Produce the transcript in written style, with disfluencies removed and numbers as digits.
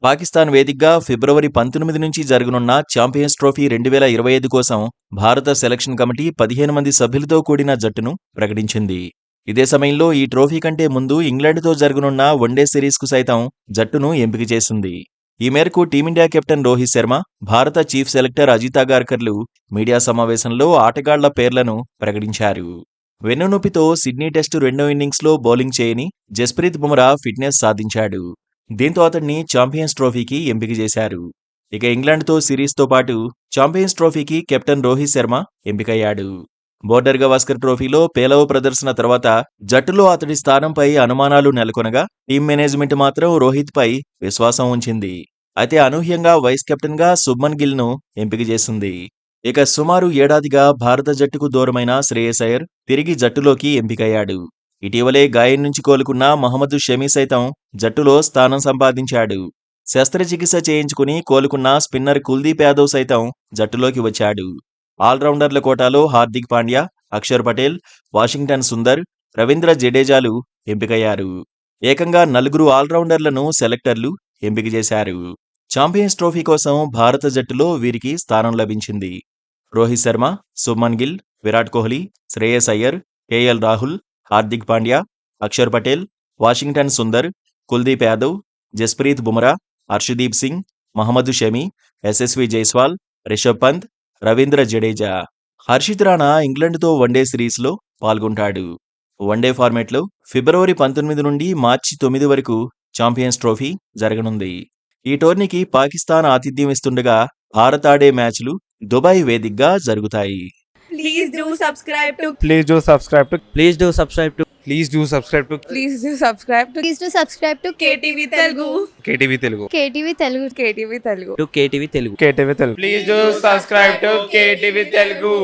పాకిస్తాన్ వేదికగా ఫిబ్రవరి 19 నుంచి జరగనున్న ఛాంపియన్స్ ట్రోఫీ 2025 కోసం భారత సెలక్షన్ కమిటీ 15 మంది సభ్యులతో కూడిన జట్టును ప్రకటించింది. ఇదే సమయంలో ఈ ట్రోఫీ కంటే ముందు ఇంగ్లాండ్తో జరగనున్న వన్డే సిరీస్కు సైతం జట్టును ఎంపిక చేసింది. ఈ మేరకు టీమిండియా కెప్టెన్ రోహిత్ శర్మ, భారత చీఫ్ సెలెక్టర్ అజిత్ అగార్కర్లు మీడియా సమావేశంలో ఆటగాళ్ల పేర్లను ప్రకటించారు. వెన్నునొప్పితో సిడ్నీ టెస్టు రెండో ఇన్నింగ్స్లో బౌలింగ్ చేయని జస్ప్రీత్ బుమ్రా ఫిట్నెస్ సాధించాడు. దీంతో అతన్ని ఛాంపియన్స్ ట్రోఫీకి ఎంపిక చేశారు. ఇక ఇంగ్లాండ్తో సిరీస్తో పాటు ఛాంపియన్స్ ట్రోఫీకి కెప్టెన్ రోహిత్ శర్మ ఎంపికయ్యాడు. బోర్డర్ గవాస్కర్ ట్రోఫీలో పేలవ ప్రదర్శన తర్వాత జట్టులో అతడి స్థానంపై అనుమానాలు నెలకొనగా టీం మేనేజ్మెంట్ మాత్రం రోహిత్పై విశ్వాసం ఉంచింది. అయితే అనూహ్యంగా వైస్ కెప్టెన్గా శుభ్మన్ గిల్ను ఎంపిక చేసింది. ఇక సుమారు ఏడాదిగా భారత జట్టుకు దూరమైన శ్రేయస్ అయ్యర్ తిరిగి జట్టులోకి ఎంపికయ్యాడు. ఇటీవలే గాయం నుంచి కోలుకున్న మహమ్మద్ షమి సైతం జట్టులో స్థానం సంపాదించాడు. శస్త్రచికిత్స చేయించుకుని కోలుకున్న స్పిన్నర్ కుల్దీప్ యాదవ్ సైతం జట్టులోకి వచ్చాడు. ఆల్రౌండర్ల కోటాలో హార్దిక్ పాండ్యా, అక్షర్ పటేల్, వాషింగ్టన్ సుందర్, రవీంద్ర జడేజాలు ఎంపికయ్యారు. ఏకంగా 4 ఆల్రౌండర్లను సెలెక్టర్లు ఎంపిక చేశారు. ఛాంపియన్స్ ట్రోఫీ కోసం భారత జట్టులో వీరికి స్థానం లభించింది. Rohit Sharma, Shubman Gill, Virat Kohli, Shreyas Iyer, KL Rahul, Hardik Pandya, Axar Patel, Washington Sundar, Kuldeep Yadav, Jasprit Bumrah, Harshdeep Singh, Mohammed Shami, Yashasvi Jaiswal, Rishabh Pant, Ravindra Jadeja. హర్షిత్ రాణా ఇంగ్లాండ్తో వన్డే సిరీస్లో పాల్గొంటాడు. వన్డే ఫార్మాట్లో ఫిబ్రవరి 19 నుండి మార్చి 9 వరకు ఛాంపియన్స్ ట్రోఫీ జరగనుంది. ఈ టోర్నీకి పాకిస్తాన్ ఆతిథ్యం ఇస్తుండగా భారత్ ఆడే మ్యాచ్లు దుబాయ్ వేదికగా జరుగుతాయి. Please do subscribe to Please do subscribe to Please do subscribe to Please do subscribe to Please do subscribe to Please do subscribe to KTV Telugu. KTV Telugu. KTV Telugu. KTV Telugu. KTV Telugu. KTV Telugu. Please do subscribe to KTV Telugu.